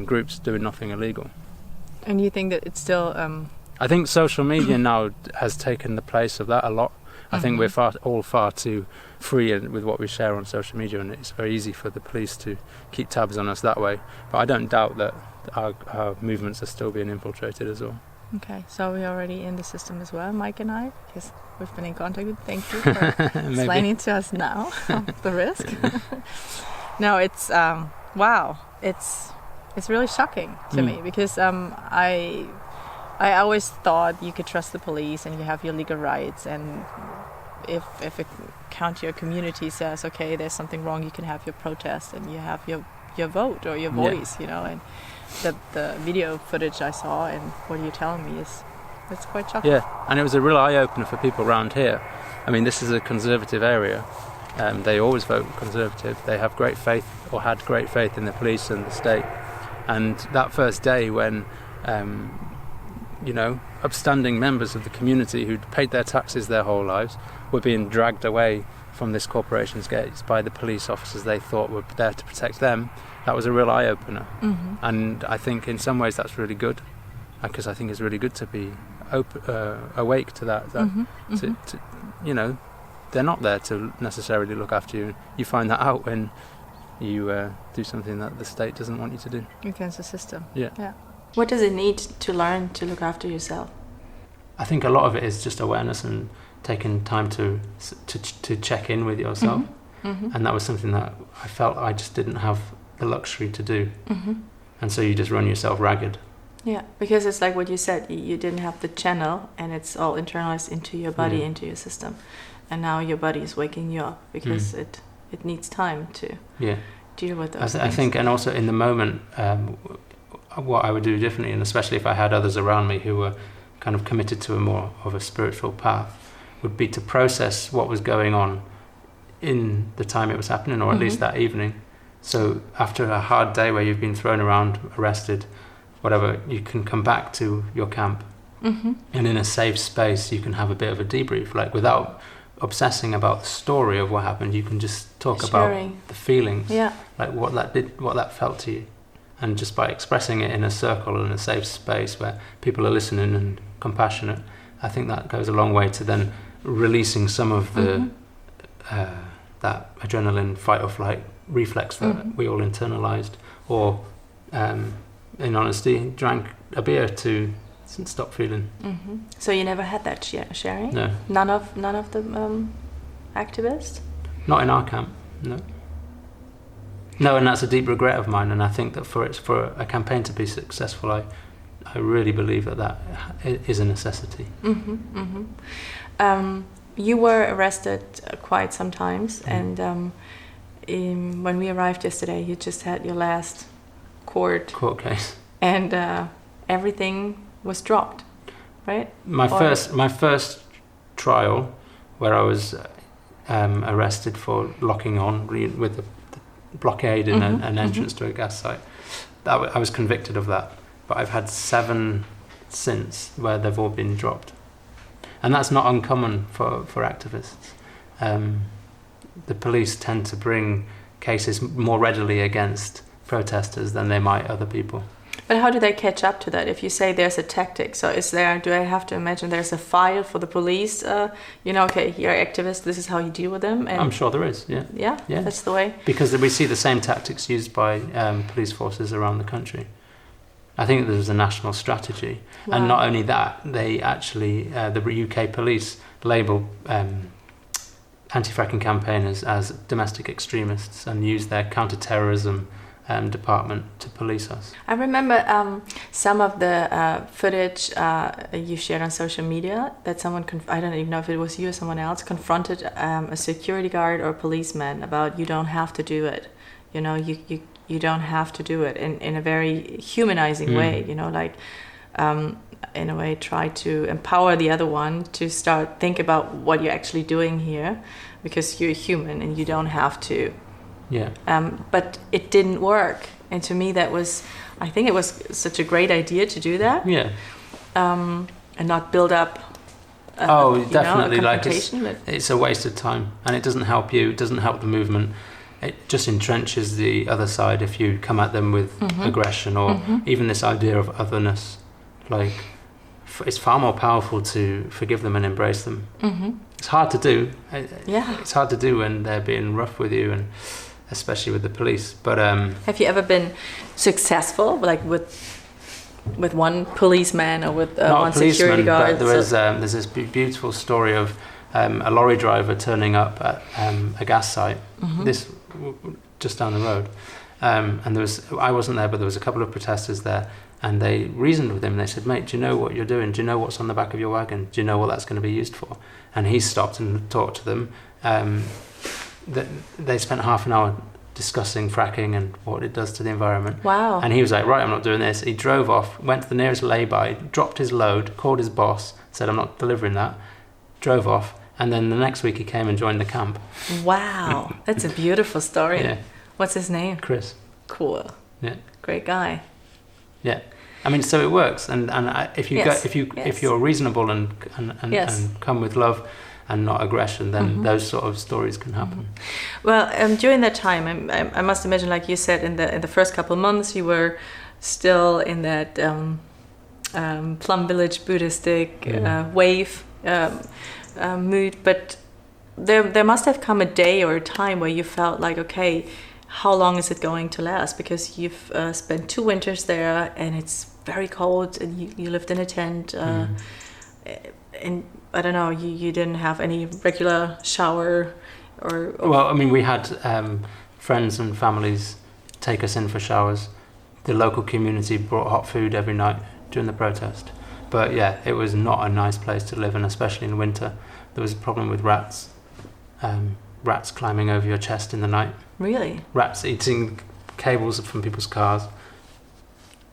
groups doing nothing illegal.
And you think that it's still...
I think social media now has taken the place of that a lot. I think we're all far too free with what we share on social media, and it's very easy for the police to keep tabs on us that way. But I don't doubt that our movements are still being infiltrated as well.
Okay, so we're already in the system as well, Mike and I, because we've been in contact with. Thank you for explaining to us now the risk. No, it's wow, it's really shocking to me, because I always thought you could trust the police and you have your legal rights, and if a county or community says, okay, there's something wrong, you can have your protest and you have your vote or your voice, you know. And the video footage I saw and what you're telling me it's quite shocking.
Yeah, and it was a real eye-opener for people around here. I mean, this is a conservative area. They always vote conservative. They have great faith, or had great faith, in the police and the state. And that first day when upstanding members of the community who'd paid their taxes their whole lives were being dragged away from this corporation's gates by the police officers they thought were there to protect them. That was a real eye-opener. Mm-hmm. And I think in some ways that's really good, because I think it's really good to be awake to that. They're not there to necessarily look after you. You find that out when you do something that the state doesn't want you to do.
Against the system.
Yeah.
What does it need to learn to look after yourself?
I think a lot of it is just awareness and taking time to check in with yourself. Mm-hmm. And that was something that I felt I just didn't have the luxury to do. Mm-hmm. And so you just run yourself ragged.
Yeah, because it's like what you said, you didn't have the channel, and it's all internalized into your body, into your system. And now your body is waking you up because it needs time to deal with those things.
I think, and also in the moment, what I would do differently, and especially if I had others around me who were kind of committed to a more of a spiritual path, would be to process what was going on in the time it was happening, or at least that evening. So after a hard day where you've been thrown around, arrested, whatever, you can come back to your camp, and in a safe space you can have a bit of a debrief, like without obsessing about the story of what happened. You can just talk about the feelings, like what that felt to you. And just by expressing it in a circle, in a safe space where people are listening and compassionate, I think that goes a long way to then releasing some of the that adrenaline fight or flight reflex that we all internalized, or in honesty drank a beer to stop feeling.
So you never had that sharing?
No.
None of the activists?
Not in our camp, no. No, and that's a deep regret of mine, and I think that for a campaign to be successful, I really believe that is a necessity.
You were arrested quite some times, and when we arrived yesterday, you just had your last court
case,
and everything was dropped, right?
My first trial, where I was arrested for locking on with the blockade in an entrance to a gas site. I was convicted of that, but I've had 7 since where they've all been dropped, and that's not uncommon for activists. The police tend to bring cases more readily against protesters than they might other people.
But how do they catch up to that? If you say there's a tactic, so do I have to imagine there's a file for the police? Okay, you're activists, this is how you deal with them? And
I'm sure there is, yeah.
Yeah, that's the way?
Because we see the same tactics used by police forces around the country. I think there's a national strategy. Wow. And not only that, they actually, the UK police label Anti Fracking campaigners as domestic extremists and use their counter-terrorism department to police us.
I remember some of the footage you shared on social media that someone, I don't even know if it was you or someone else, confronted a security guard or a policeman about you don't have to do it. You don't have to do it in a very humanizing way, in a way try to empower the other one to think about what you're actually doing here, because you're human and you don't have to.
Yeah.
But it didn't work, and to me I think it was such a great idea to do that.
Yeah.
And not build up.
Definitely.
A
like
confrontation,
it's a waste of time, and it doesn't help you. It doesn't help the movement. It just entrenches the other side if you come at them with aggression or even this idea of otherness. Like, it's far more powerful to forgive them and embrace them. It's hard to do. It's hard to do when they're being rough with you, and especially with the police. But
have you ever been successful, like with one policeman or with one security guard?
But there's this beautiful story of a lorry driver turning up at a gas site. This just down the road, and I wasn't there, but there was a couple of protesters there, and they reasoned with him. They said, "Mate, do you know what you're doing? Do you know what's on the back of your wagon? Do you know what that's going to be used for?" And he stopped and talked to them. They spent half an hour discussing fracking and what it does to the environment.
Wow.
And he was like, "Right, I'm not doing this." He drove off, went to the nearest lay-by, dropped his load, called his boss, said, "I'm not delivering that," drove off, and then the next week he came and joined the camp.
Wow, that's a beautiful story.
Yeah.
What's his name?
Chris.
Cool.
Yeah.
Great guy.
Yeah. I mean, so it works, and if you're reasonable and come with love and not aggression, then those sort of stories can happen.
Well, during that time, I must imagine, like you said, in the first couple of months, you were still in that Plum Village Buddhistic wave mood, but there must have come a day or a time where you felt like, okay, how long is it going to last? Because you've spent 2 winters there, and it's very cold, and you lived in a tent, and I don't know, you didn't have any regular shower or
Well, I mean, we had friends and families take us in for showers. The local community brought hot food every night during the protest. But yeah, it was not a nice place to live in, especially in winter. There was a problem with rats. Rats climbing over your chest in the night.
Really?
Rats eating cables from people's cars.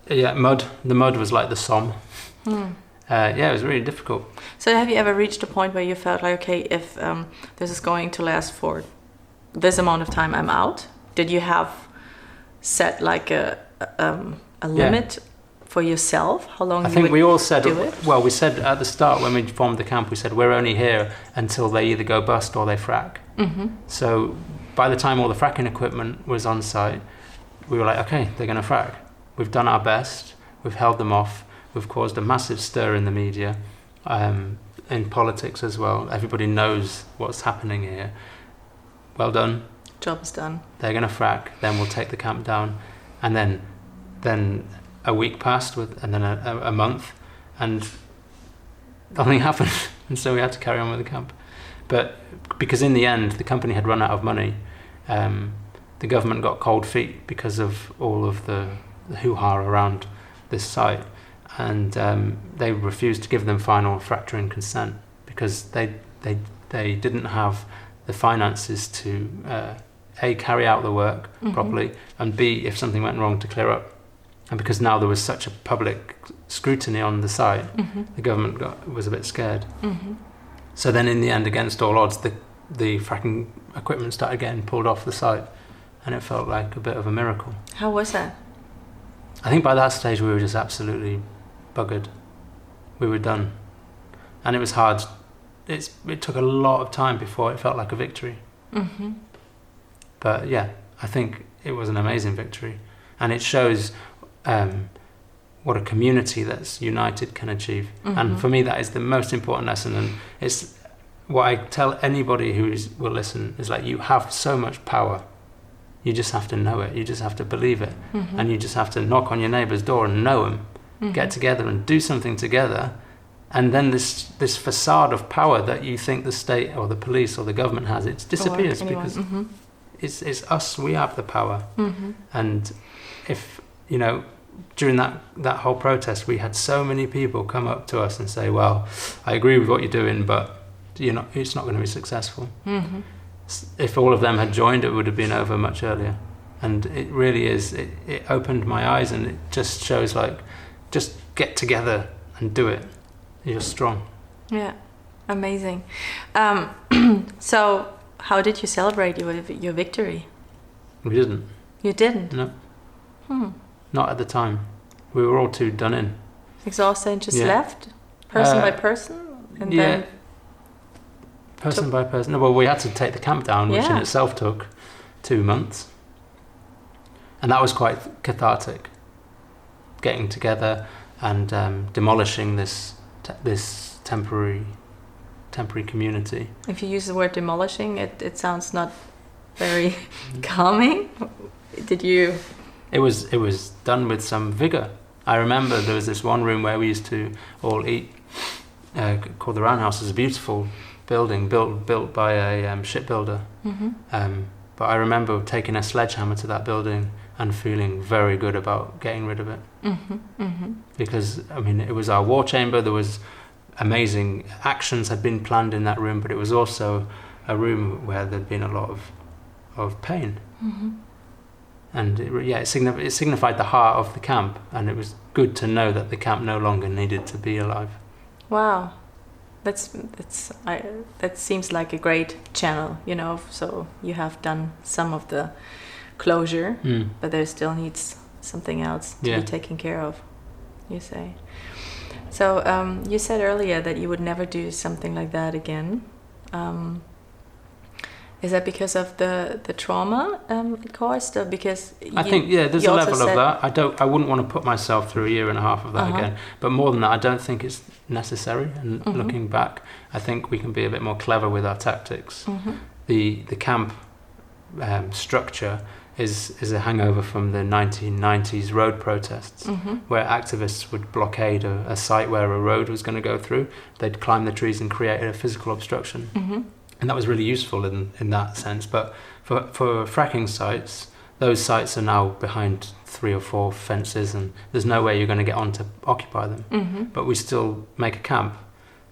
Yeah, mud. The mud was like the Somme. It was really difficult.
So have you ever reached a point where you felt like, okay, if this is going to last for this amount of time, I'm out? Did you have set like a limit for yourself? How long? I think we all
said. Well, we said at the start when we formed the camp, we said we're only here until they either go bust or they frack. So by the time all the fracking equipment was on site, we were like, okay, they're going to frack. We've done our best. We've held them off. We've caused a massive stir in the media, in politics as well. Everybody knows what's happening here. well done.
Job is done.
They're going to frack, then we'll take the camp down. And then a week passed, and then a month, and nothing happened. And so we had to carry on with the camp. But because in the end, the company had run out of money, the government got cold feet because of all of the hoo-ha around this site. And they refused to give them final fracturing consent because they didn't have the finances to A, carry out the work properly, and B, if something went wrong, to clear up. And because now there was such a public scrutiny on the site, the government was a bit scared. So then in the end, against all odds, the fracking equipment started getting pulled off the site, and it felt like a bit of a miracle.
How was that?
I think by that stage we were just absolutely buggered. We were done. And it was hard. It took a lot of time before it felt like a victory. But yeah, I think it was an amazing victory. And it shows what a community that's united can achieve. And for me, that is the most important lesson. And it's what I tell anybody who will listen is like, you have so much power. You just have to know it. You just have to believe it. And you just have to knock on your neighbour's door and know him. Get together and do something together. And then this facade of power that you think the state or the police or the government has, it disappears because it's us. We have the power. And if, during that whole protest, we had so many people come up to us and say, well, I agree with what you're doing, but it's not going to be successful. If all of them had joined, it would have been over much earlier. And it really is, it opened my eyes, and it just shows just get together and do it. You're strong.
Yeah, amazing. So how did you celebrate your victory?
We didn't.
You didn't?
No. Not at the time. We were all too done in.
Exhausted and just left? Person by person? And then
person by person. No, well, we had to take the camp down, which in itself took 2 months. And that was quite cathartic. Getting together and demolishing this temporary community.
If you use the word demolishing, it sounds not very calming. It was done with some vigor. I remember there was this one room where we used to all eat, called the Roundhouse. It was a beautiful building built by a shipbuilder. But I remember taking a sledgehammer to that building and feeling very good about getting rid of it. Because, it was our war chamber. There was amazing actions had been planned in that room, but it was also a room where there'd been a lot of pain. And it signified the heart of the camp, and it was good to know that the camp no longer needed to be alive. Wow. That seems like a great channel, so you have done some of the closure, but there still needs something else to be taken care of, you say. So you said earlier that you would never do something like that again. Is that because of the trauma it caused, or because
I think there's a level of that. I wouldn't want to put myself through a year and a half of that again. But more than that, I don't think it's necessary. And looking back, I think we can be a bit more clever with our tactics. The camp structure is a hangover from the 1990s road protests, where activists would blockade a site where a road was going to go through. They'd climb the trees and create a physical obstruction. And that was really useful in that sense. But for fracking sites, those sites are now behind 3 or 4 fences, and there's no way you're going to get on to occupy them. But we still make a camp,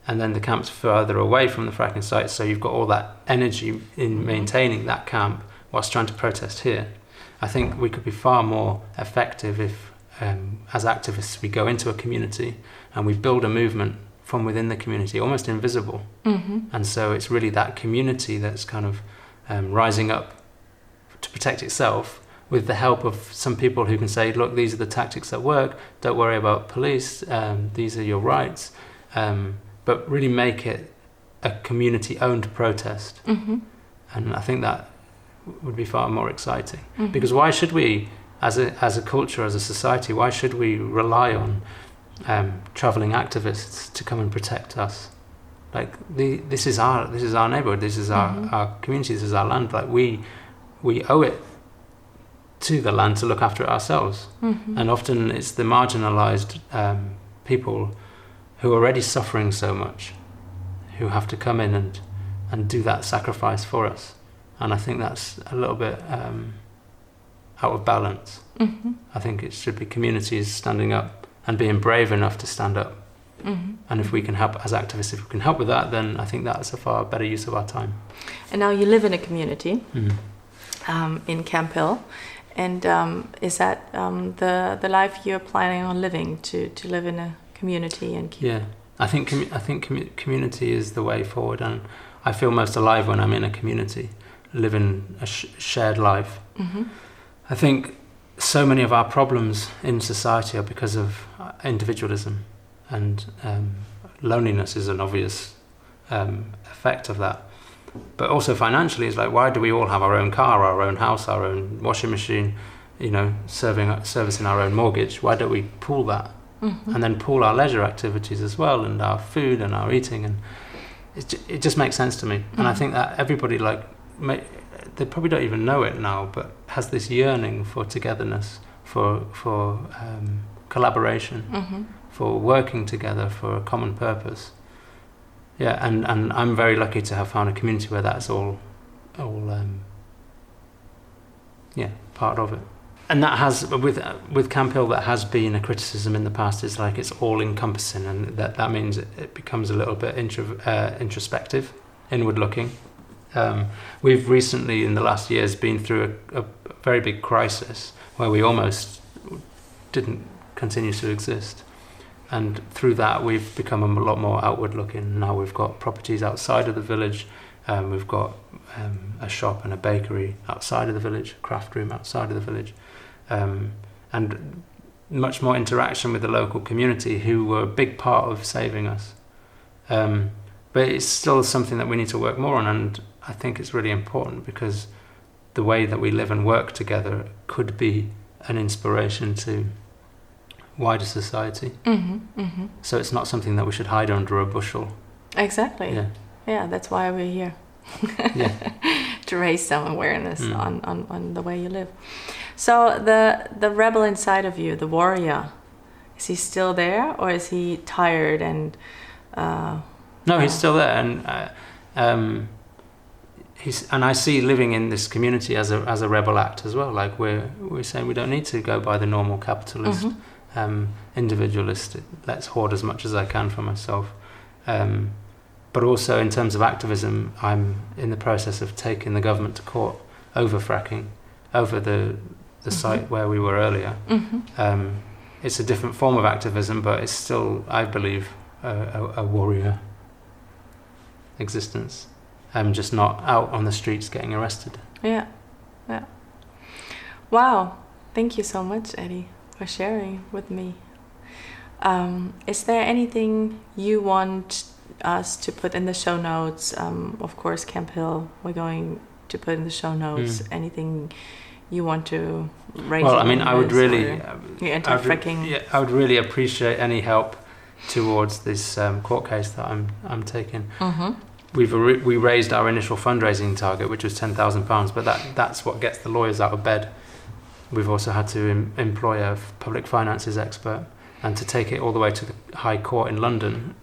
and then the camp's further away from the fracking site, so you've got all that energy in maintaining that camp whilst trying to protest here. I think we could be far more effective if, as activists, we go into a community and we build a movement from within the community, almost invisible. And so it's really that community that's kind of rising up to protect itself with the help of some people who can say, look, these are the tactics that work, don't worry about police, these are your rights, but really make it a community-owned protest. And I think that would be far more exciting. Because why should we, as a culture, as a society, why should we rely on travelling activists to come and protect us?
Like this is our neighborhood, this is our community, this is our land. Like we owe it to the land to look after it ourselves. And often it's the marginalized people who are already suffering so much who have to come in and do that sacrifice for us. And I think that's a little bit out of balance. I think it should be communities standing up and being brave enough to stand up. And if we can help as activists, if we can help with that, then I think that's a far better use of our time.
And now you live in a community in Camp Hill. And is that the life you're planning on living, to live in a community and keep?
Yeah, I think community is the way forward, and I feel most alive when I'm in a community, living a shared life. I think so many of our problems in society are because of individualism, and loneliness is an obvious effect of that. But also financially, it's like, why do we all have our own car, our own house, our own washing machine, servicing our own mortgage? Why don't we pool that? And then pool our leisure activities as well, and our food and our eating, and it just makes sense to me. And I think that everybody, they probably don't even know it now, but has this yearning for togetherness, for collaboration, for working together for a common purpose. Yeah, and I'm very lucky to have found a community where that's all part of it. And that has, with Camp Hill, that has been a criticism in the past. It's like it's all encompassing, and that means it becomes a little bit introspective, inward looking. We've recently, in the last years, been through a very big crisis where we almost didn't continue to exist. And through that, we've become a lot more outward looking. Now we've got properties outside of the village. We've got a shop and a bakery outside of the village, a craft room outside of the village, and much more interaction with the local community, who were a big part of saving us. But it's still something that we need to work more on, and I think it's really important because the way that we live and work together could be an inspiration to wider society. So it's not something that we should hide under a bushel.
Exactly. Yeah, that's why we're here. To raise some awareness on the way you live. So the rebel inside of you, the warrior, is he still there, or is he tired and
No, he's still there, and I see living in this community as a rebel act as well. Like we're saying we don't need to go by the normal capitalist, individualist. Let's hoard as much as I can for myself. But also in terms of activism, I'm in the process of taking the government to court over fracking, over the site where we were earlier. It's a different form of activism, but it's still, I believe, a warrior existence. I'm just not out on the streets getting arrested. Yeah.
Wow, thank you so much, Eddie, for sharing with me. Is there anything you want us to put in the show notes? Of course, Camp Hill, we're going to put in the show notes. Anything you want to raise?
Well, I mean, I would really,
anti-fracking.
I would really appreciate any help towards this court case that I'm taking. We raised our initial fundraising target, which was £10,000, but that's what gets the lawyers out of bed. We've also had to employ a public finances expert, and to take it all the way to the High Court in London,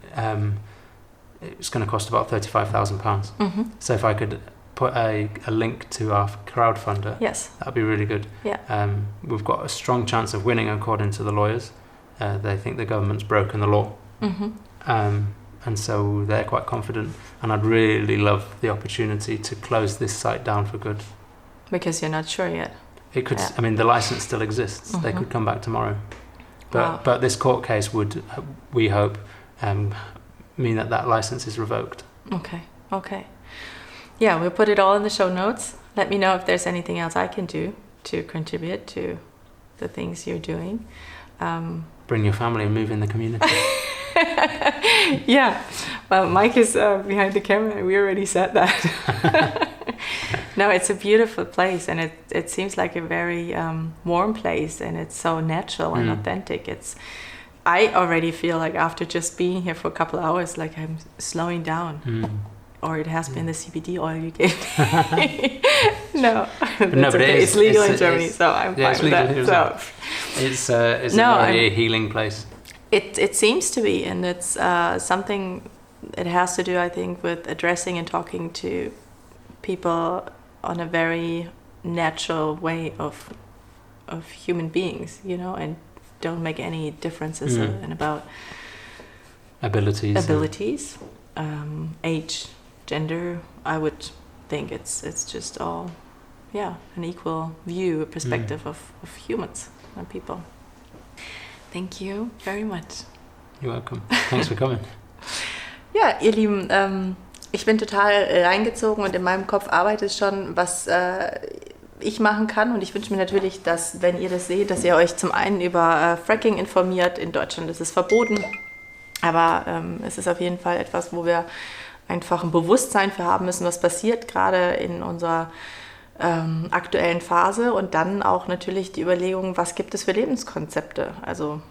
it's going to cost about £35,000. So if I could put a link to our crowdfunder, that'd be really good. We've got a strong chance of winning according to the lawyers. They think the government's broken the law. And so they're quite confident, and I'd really love the opportunity to close this site down for good.
Because you're not sure yet.
It could. I mean, the license still exists. They could come back tomorrow, but this court case would, we hope, mean that license is revoked.
Okay. Yeah, we'll put it all in the show notes. Let me know if there's anything else I can do to contribute to the things you're doing.
Bring your family and move in the community.
Yeah, well, Mike is behind the camera. We already said that. No, it's a beautiful place, and it seems like a very warm place, and it's so natural and authentic. It's I already feel like after just being here for a couple of hours, like I'm slowing down. Or it has been the CBD oil you gave me. No,
but
it's legal in Germany, so I'm fine with that. So.
It's a healing place.
It seems to be, and it's something. It has to do, I think, with addressing and talking to people on a very natural way of human beings, and don't make any differences in about abilities, age, gender. I would think it's just all, an equal view, a perspective of humans and people. Thank you very much.
You're welcome. Thanks for coming.
Ja, ihr Lieben, ich bin total reingezogen und in meinem Kopf arbeitet schon, was ich machen kann. Und ich wünsche mir natürlich, dass, wenn ihr das seht, dass ihr euch zum einen über Fracking informiert. In Deutschland ist es verboten, aber es ist auf jeden Fall etwas, wo wir einfach ein Bewusstsein für haben müssen, was passiert gerade in unserer aktuellen Phase. Und dann auch natürlich die Überlegung, was gibt es für Lebenskonzepte. Also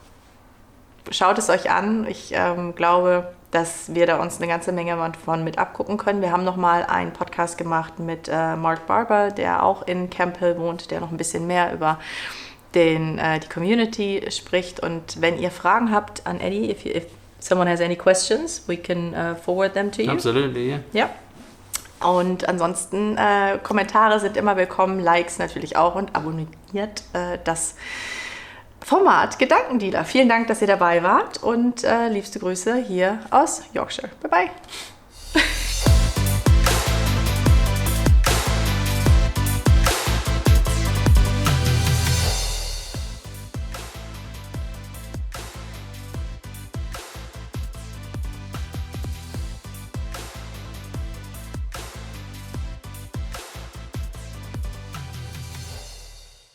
schaut es euch an. Ich glaube, dass wir da uns eine ganze Menge von mit abgucken können. Wir haben nochmal einen Podcast gemacht mit Mark Barber, der auch in Camp Hill wohnt, der noch ein bisschen mehr über die Community spricht. Und wenn ihr Fragen habt an Eddie, if someone has any questions, we can forward them to you.
Absolutely, yeah.
Ja. Und ansonsten Kommentare sind immer willkommen, Likes natürlich auch und abonniert das Format Gedankendealer. Vielen Dank, dass ihr dabei wart und liebste Grüße hier aus Yorkshire. Bye bye.